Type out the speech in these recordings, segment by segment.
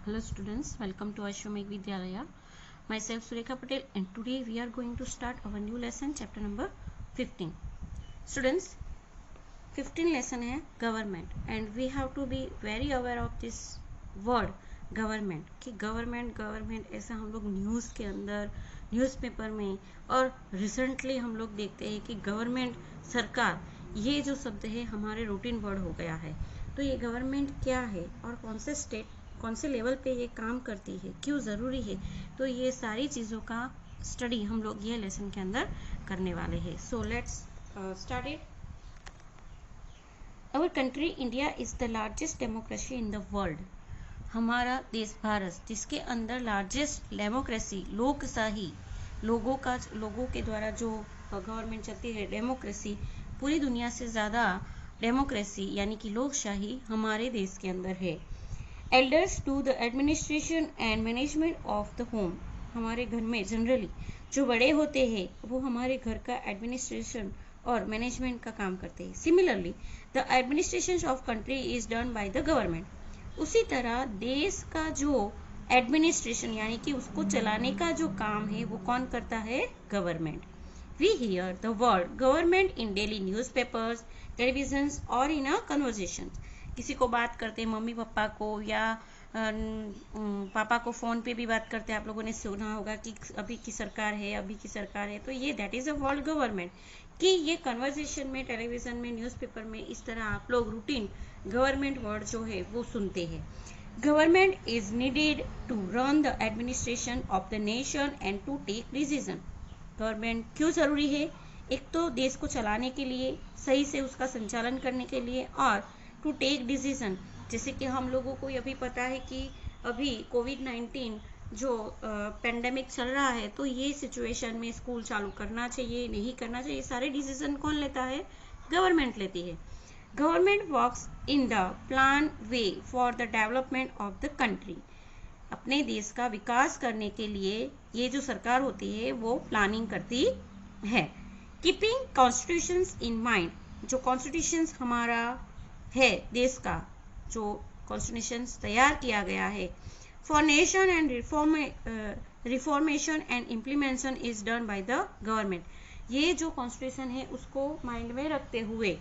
Hello students, welcome to Ashwamekh Vidyalaya. Myself Surekha Patel, and today we are going to start our new lesson, chapter number 15. Students, 15 lesson है government, and we have to be very aware of this word government कि government ऐसा हम लोग news के अंदर, newspaper में और recently हम लोग देखते हैं कि गवर्नमेंट, सरकार, ये जो शब्द है हमारे रूटीन वर्ड हो गया है। तो ये गवर्नमेंट क्या है और कौन से लेवल पे ये काम करती है, क्यों ज़रूरी है, तो ये सारी चीज़ों का स्टडी हम लोग ये लेसन के अंदर करने वाले हैं। So let's start it. Our country India is the largest democracy in the world. हमारा देश भारत, जिसके अंदर लार्जेस्ट डेमोक्रेसी, लोकशाही, लोगों के द्वारा जो गवर्नमेंट चलती है, डेमोक्रेसी, पूरी दुनिया से ज़्यादा डेमोक्रेसी यानी कि लोकशाही हमारे देश के अंदर है। Elders do the administration and management of the home. हमारे घर में जनरली जो बड़े होते हैं वो हमारे घर का एडमिनिस्ट्रेशन और मैनेजमेंट का काम करते हैं। Similarly the administration of country is done by the government. उसी तरह देश का जो एडमिनिस्ट्रेशन यानी कि उसको चलाने का जो काम है वो कौन करता है? Government. We hear the word government in daily newspapers, television और इन अ कन्वर्सेशन। किसी को बात करते हैं, मम्मी पापा को या पापा को फ़ोन पे भी बात करते हैं। आप लोगों ने सुना होगा कि अभी की सरकार है, तो ये that is a world government कि ये कन्वर्सेशन में, टेलीविज़न में, न्यूज़पेपर में इस तरह आप लोग रूटीन गवर्नमेंट वर्ड जो है वो सुनते हैं। Government is needed to run the administration of the nation and to take decision. Government क्यों ज़रूरी है? एक तो देश को चलाने के लिए, सही से उसका संचालन करने के लिए, और टू टेक डिसीजन, जैसे कि हम लोगों को ये भी पता है कि अभी कोविड-19 जो पेंडेमिक चल रहा है, तो ये सिचुएशन में स्कूल चालू करना चाहिए, नहीं करना चाहिए, सारे डिसीजन कौन लेता है? गवर्नमेंट लेती है। Government works in the plan way for the development of the country. अपने देश का विकास करने के लिए ये जो सरकार होती है वो प्लानिंग करती है। कीपिंग कॉन्स्टिट्यूशंस इन माइंड, जो कॉन्स्टिट्यूशंस हमारा है देश का, जो कॉन्स्टिट्यूशन तैयार किया गया है for nation and reformation and implementation is done by the government. ये जो कॉन्स्टिट्यूशन है उसको माइंड में रखते हुए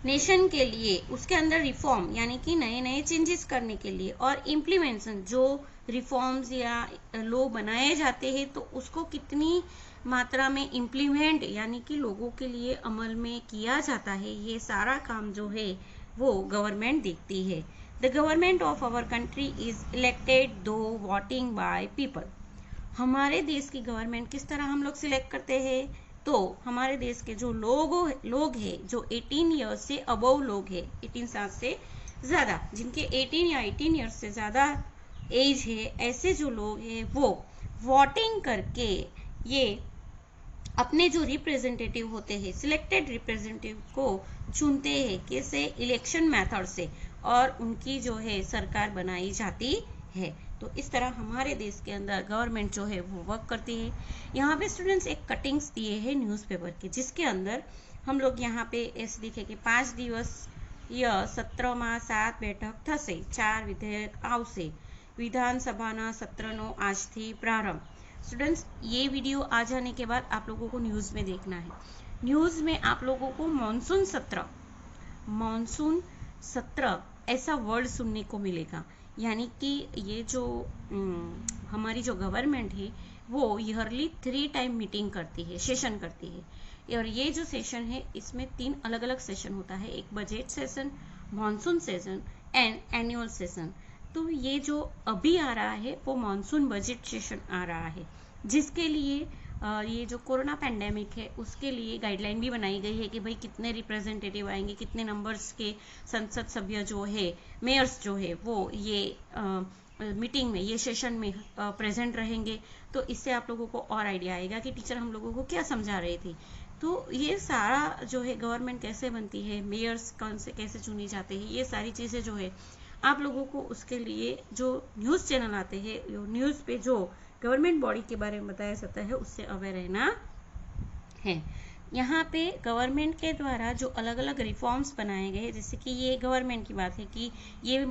नेशन के लिए उसके अंदर रिफॉर्म यानी कि नए नए चेंजेस करने के लिए, और इम्प्लीमेंटेशन जो रिफॉर्म्स या लॉ बनाए जाते हैं तो उसको कितनी मात्रा में इम्प्लीमेंट यानी कि लोगों के लिए अमल में किया जाता है, ये सारा काम जो है वो गवर्नमेंट देखती है। The government of our country is elected through voting by people. हमारे देश की गवर्नमेंट किस तरह हम लोग सिलेक्ट करते हैं? तो हमारे देश के जो लोग हैं, जो 18 ईयर्स से अबव लोग हैं, 18 साल से ज़्यादा, जिनके 18 या 18 ईयर्स से ज़्यादा एज है, ऐसे जो लोग हैं वो वोटिंग करके ये अपने जो रिप्रेजेंटेटिव होते हैं, सिलेक्टेड रिप्रेजेंटेटिव को चुनते हैं, कैसे? इलेक्शन मेथड से, और उनकी जो है सरकार बनाई जाती है। तो इस तरह हमारे देश के अंदर गवर्नमेंट जो है वो वर्क करती है। यहाँ पे स्टूडेंट्स एक कटिंग्स दिए हैं न्यूज़पेपर के, जिसके अंदर हम लोग यहाँ पे ऐसे दिखे कि 5 दिवसीय सत्રમાં 7 બેઠક થશે, 4 વિધેયક આવશે, વિધાનસભાના સત્રનો આજથી પ્રારંભ। स्टूडेंट्स, ये वीडियो आ जाने के बाद आप लोगों को न्यूज़ में देखना है। न्यूज़ में आप लोगों को मानसून सत्र ऐसा वर्ड सुनने को मिलेगा, यानी कि ये जो हमारी जो गवर्नमेंट है वो ईयरली 3 टाइम मीटिंग करती है, सेशन करती है, और ये जो सेशन है इसमें 3 अलग अलग सेशन होता है, एक budget session, monsoon session and annual session. तो ये जो अभी आ रहा है वो मानसून बजट सेशन आ रहा है, जिसके लिए ये जो कोरोना पैंडेमिक है उसके लिए गाइडलाइन भी बनाई गई है कि भाई कितने रिप्रेजेंटेटिव आएंगे, कितने नंबर्स के संसद सभ्य जो है, मेयर्स जो है वो ये मीटिंग में, ये सेशन में प्रेजेंट रहेंगे। तो इससे आप लोगों को और आइडिया आएगा कि टीचर हम लोगों को क्या समझा रही थी। तो ये सारा जो है गवर्नमेंट कैसे बनती है, मेयर्स कौन से कैसे चुनी जाते हैं, ये सारी चीज़ें जो है आप लोगों को उसके लिए जो न्यूज़ चैनल आते हैं, न्यूज़ पे जो गवर्नमेंट बॉडी के बारे में बताया जाता है उससे अवेयर रहना है। यहाँ पे गवर्नमेंट के द्वारा जो अलग अलग रिफॉर्म्स बनाए गए, जैसे कि ये गवर्नमेंट की बात है कि ये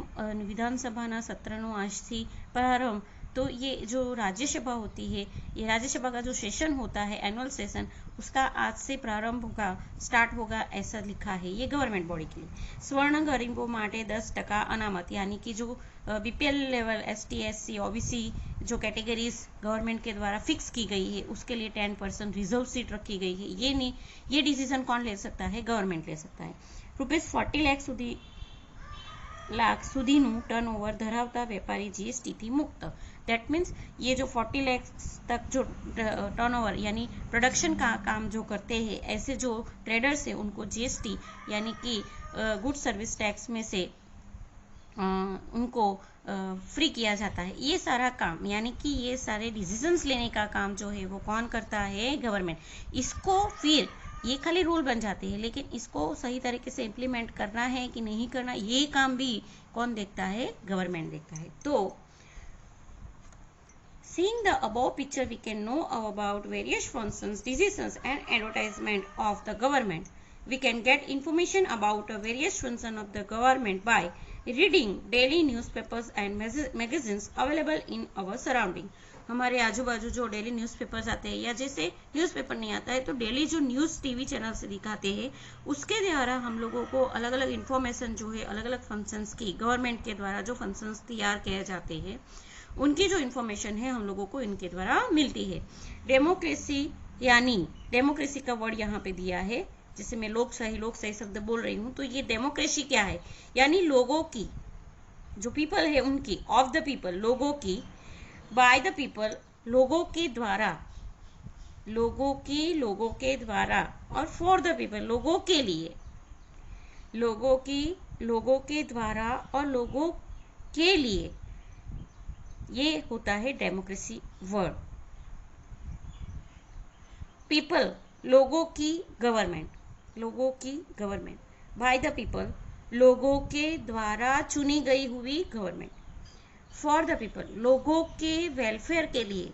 विधानसभाના સત્રનો આજથી प्रारंभ, तो ये जो राज्यसभा होती है, ये राज्यसभा का जो सेशन होता है, एनुअल सेशन, उसका आज से प्रारंभ होगा, स्टार्ट होगा, ऐसा लिखा है ये गवर्नमेंट बॉडी के लिए। स्वर्ण गरीबों माटे 10% अनामत, यानी कि जो BPL level, ST, SC, OBC जो कैटेगरीज गवर्नमेंट के द्वारा फिक्स की गई है, उसके लिए 10% रिजर्व सीट रखी गई है। ये नहीं, ये डिसीजन कौन ले सकता है? गवर्नमेंट ले सकता है। ₹40 लाख સુધીનું ટર્નઓવર ધરાવતા વેપારી જીએસટીથી મુક્ત। दैट मीन्स ये जो 40 लाख तक जो टर्नओवर यानी प्रोडक्शन का काम जो करते हैं, ऐसे जो ट्रेडर्स हैं, उनको जीएसटी यानी कि गुड सर्विस टैक्स में से उनको फ्री किया जाता है। ये सारा काम यानी कि ये सारे डिसीजंस लेने का काम जो है वो कौन करता है? गवर्नमेंट। इसको फिर ये खाली रूल बन जाते हैं, लेकिन इसको सही तरीके से इम्प्लीमेंट करना है कि नहीं करना, ये काम भी कौन देखता है? गवर्नमेंट देखता है। तो seeing the above picture, we can know about various functions, decisions and advertisement of the government. We can get information about various functions of the government by reading daily newspapers and magazines available in our surrounding. हमारे आजू बाजू जो daily newspapers आते हैं, या जैसे newspaper नहीं आता है तो डेली जो न्यूज़ टीवी चैनल से दिखाते हैं, उसके द्वारा हम लोगों को अलग अलग इंफॉर्मेशन जो है, अलग अलग फंक्शंस की गवर्नमेंट के द्वारा जो फंक्शंस तैयार किए जाते हैं, उनकी जो इंफॉर्मेशन है हम लोगों को इनके द्वारा मिलती है। डेमोक्रेसी, यानी डेमोक्रेसी का वर्ड यहाँ पे दिया है, जैसे मैं लोकशाही शब्द बोल रही हूँ, तो ये डेमोक्रेसी क्या है? यानी लोगों की, जो पीपल है उनकी, ऑफ द पीपल, लोगों की, बाय द पीपल, लोगों के द्वारा, लोगों के द्वारा, और फॉर द पीपल, लोगों के लिए, लोगों के द्वारा और लोगों के लिए, ये होता है डेमोक्रेसी वर्ड। पीपल, लोगों की गवर्नमेंट, बाय द पीपल, लोगों के द्वारा चुनी गई हुई गवर्नमेंट, फॉर द पीपल, लोगों के वेलफेयर के लिए,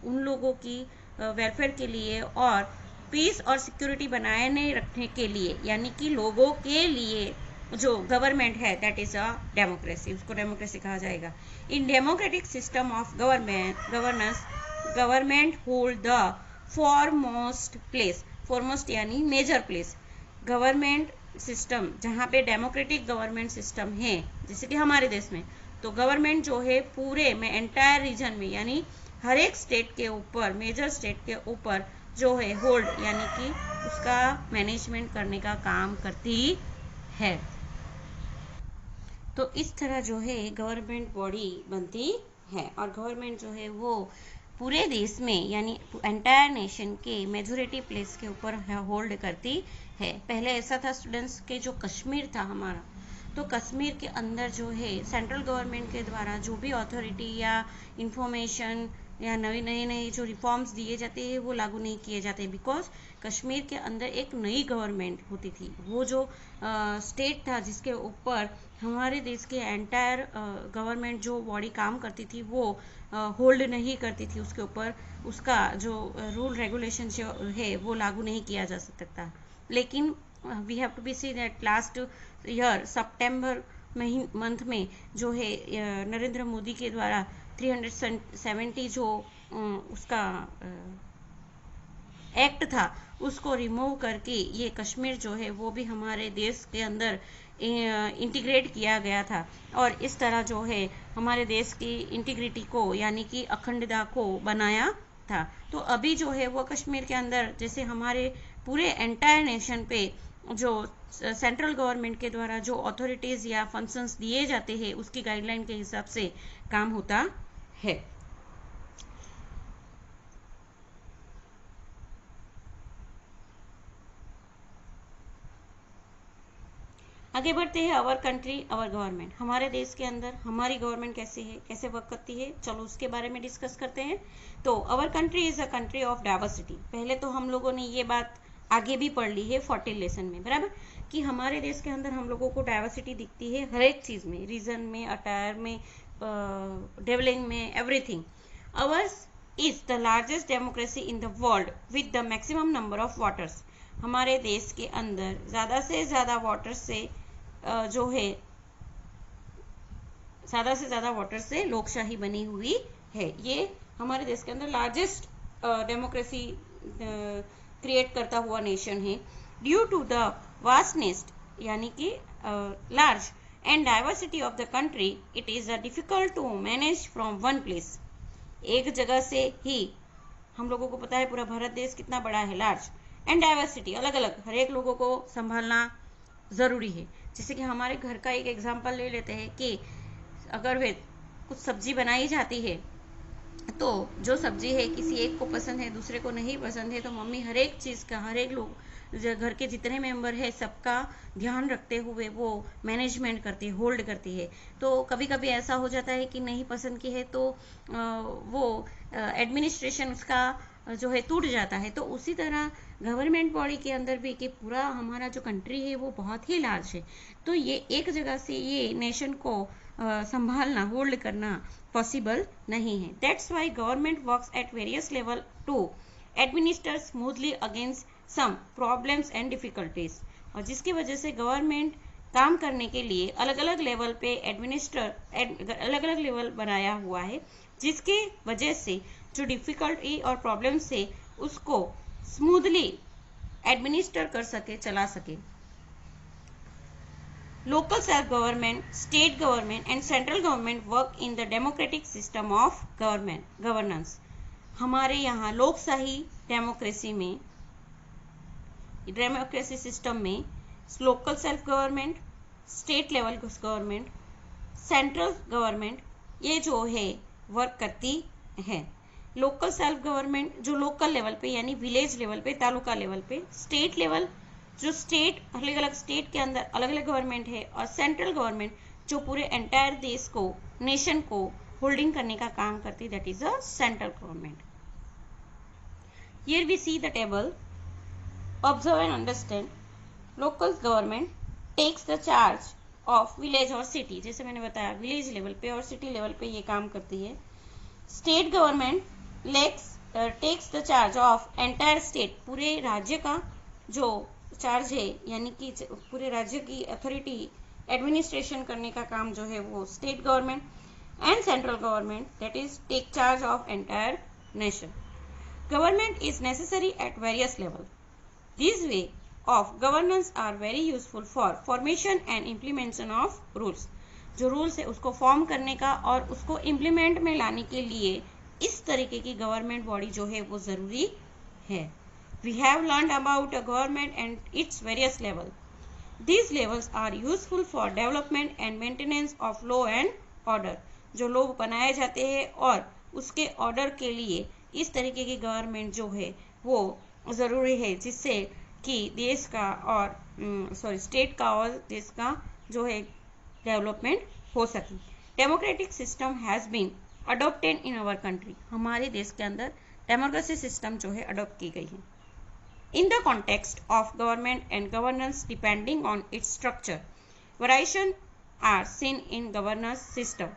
उन लोगों की वेलफेयर के लिए, और पीस और सिक्योरिटी बनाए रखने के लिए, यानी कि लोगों के लिए जो गवर्नमेंट है, दैट इज अ डेमोक्रेसी, उसको डेमोक्रेसी कहा जाएगा। In democratic system of governance, government hold the foremost place, foremost यानी मेजर प्लेस। गवर्नमेंट सिस्टम जहाँ पे डेमोक्रेटिक गवर्नमेंट सिस्टम है, जैसे कि हमारे देश में, तो गवर्नमेंट जो है पूरे में, एंटायर रीजन में, यानी हर एक स्टेट के ऊपर, मेजर स्टेट के ऊपर जो है होल्ड, यानी कि उसका मैनेजमेंट करने का काम करती है। तो इस तरह जो है गवर्नमेंट बॉडी बनती है, और गवर्नमेंट जो है वो पूरे देश में, यानी एंटायर नेशन के मेजोरिटी प्लेस के ऊपर होल्ड करती है। पहले ऐसा था स्टूडेंट्स के जो कश्मीर था हमारा, तो कश्मीर के अंदर जो है सेंट्रल गवर्नमेंट के द्वारा जो भी अथॉरिटी या इंफॉर्मेशन या नई जो रिफॉर्म्स दिए जाते हैं वो लागू नहीं किए जाते, बिकॉज कश्मीर के अंदर एक नई गवर्नमेंट होती थी। वो जो स्टेट था जिसके ऊपर हमारे देश के एंटायर गवर्नमेंट जो बॉडी काम करती थी, वो होल्ड नहीं करती थी उसके ऊपर, उसका जो रूल रेगुलेशन जो है वो लागू नहीं किया जा सकता। लेकिन we have to be see that last year September month में जो है नरेंद्र मोदी के द्वारा 370 जो उसका एक्ट था उसको रिमूव करके ये कश्मीर जो है वो भी हमारे देश के अंदर इंटीग्रेट किया गया था, और इस तरह जो है हमारे देश की इंटीग्रिटी को, यानी कि अखंडता को बनाया था। तो अभी जो है वो कश्मीर के अंदर, जैसे हमारे पूरे एंटायर नेशन पे जो सेंट्रल गवर्नमेंट के द्वारा जो अथॉरिटीज या फंक्शंस दिए जाते हैं, उसकी गाइडलाइन के हिसाब से काम होता है। आगे बढ़ते हैं। अवर कंट्री अवर गवर्नमेंट, हमारे देश के अंदर हमारी गवर्नमेंट कैसे है, कैसे वर्क करती है, चलो उसके बारे में डिस्कस करते हैं। तो our country is a country of diversity. पहले तो हम लोगों ने ये बात आगे भी पढ़ ली है 14 लेसन में, बराबर, कि हमारे देश के अंदर हम लोगों को डाइवर्सिटी दिखती है हर एक चीज़ में, रीजन में, अटायर में, डेवलिंग में, everything. Ours is the largest democracy in the world with the maximum number of voters. हमारे देश के अंदर ज़्यादा से ज़्यादा वोटर्स से जो है ज़्यादा से ज़्यादा वोटर्स से लोकशाही बनी हुई है। ये हमारे देश के अंदर लार्जेस्ट डेमोक्रेसी क्रिएट करता हुआ नेशन है। ड्यू टू द वास्टनेस यानी कि large and diversity of the country, it is difficult to manage from one place. एक जगह से ही, हम लोगों को पता है पूरा भारत देश कितना बड़ा है, लार्ज एंड डाइवर्सिटी, अलग अलग हर एक लोगों को संभालना ज़रूरी है। जैसे कि हमारे घर का एक एग्जांपल ले लेते हैं कि अगर वे कुछ सब्जी बनाई जाती है तो जो सब्जी है किसी एक को पसंद है, दूसरे को नहीं पसंद है, तो मम्मी हर एक चीज़ का, हर एक लोग घर के जितने मेंबर है सबका ध्यान रखते हुए वो मैनेजमेंट करती है, होल्ड करती है। तो कभी कभी ऐसा हो जाता है कि नहीं पसंद की है तो वो एडमिनिस्ट्रेशन उसका जो है टूट जाता है। तो उसी तरह गवर्नमेंट बॉडी के अंदर भी कि पूरा हमारा जो कंट्री है वो बहुत ही लार्ज है, तो ये एक जगह से ये नेशन को संभालना, होल्ड करना पॉसिबल नहीं है। That's why government works at various level to administer smoothly against some problems and difficulties. और जिसकी वजह से गवर्नमेंट काम करने के लिए अलग अलग लेवल पे अलग अलग लेवल बनाया हुआ है, जिसके वजह से जो डिफिकल्टी और प्रॉब्लम से उसको स्मूथली एडमिनिस्टर कर सके, चला सके। Local self government, state government and central government work in the democratic system of governance. हमारे यहाँ लोकशाही डेमोक्रेसी सिस्टम में local self government, state level government, central government ये जो है वर्क करती है। लोकल सेल्फ गवर्नमेंट जो लोकल लेवल पे यानी विलेज लेवल पे, तालुका लेवल पे, स्टेट लेवल जो स्टेट, अलग अलग स्टेट के अंदर अलग अलग गवर्नमेंट है, और सेंट्रल गवर्नमेंट जो पूरे एंटायर देश को, नेशन को होल्डिंग करने का काम करती है, that is a central government. Here we see the table, observe and understand. Local government takes the charge of village और सिटी, जैसे मैंने बताया विलेज लेवल पे और सिटी लेवल पे ये काम करती है। State government takes the charge of entire state, पूरे राज्य का जो चार्ज है यानी कि पूरे राज्य की अथॉरिटी एडमिनिस्ट्रेशन करने का काम जो है वो state government. And central government that is take charge of entire nation. Government is necessary at various level. This way of governance are very useful for formation and implementation of rules। जो rules है उसको form करने का और उसको implement में लाने के लिए इस तरीके की गवर्नमेंट बॉडी जो है वो ज़रूरी है। We have learned about a government and its various levels. These levels are useful for development and maintenance of law and order। जो लोग बनाए जाते हैं और उसके ऑर्डर के लिए इस तरीके की गवर्नमेंट जो है वो ज़रूरी है, जिससे कि देश का और स्टेट का और देश का जो है डेवलपमेंट हो सके। Democratic system has been adopted in our country. हमारे देश के अंदर डेमोक्रेसी सिस्टम जो है अडॉप्ट की गई है। In the context of government and governance depending on its structure, variation are seen in governance system.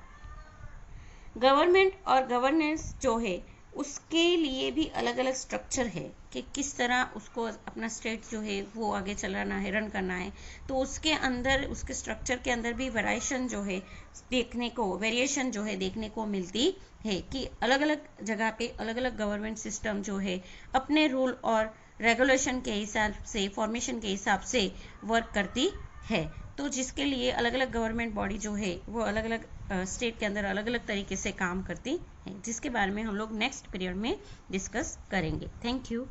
Government और गवर्नेंस जो है उसके लिए भी अलग अलग स्ट्रक्चर है कि किस तरह उसको अपना स्टेट जो है वो आगे चलाना है, रन करना है। तो उसके अंदर, उसके स्ट्रक्चर के अंदर भी वेरिएशन जो है देखने को मिलती है कि अलग अलग जगह पे अलग अलग गवर्नमेंट सिस्टम जो है अपने रूल और रेगुलेशन के हिसाब से, फॉर्मेशन के हिसाब से वर्क करती है। तो जिसके लिए अलग अलग गवर्नमेंट बॉडी जो है वो अलग अलग स्टेट के अंदर अलग अलग तरीके से काम करती है, जिसके बारे में हम लोग नेक्स्ट पीरियड में डिस्कस करेंगे। Thank you.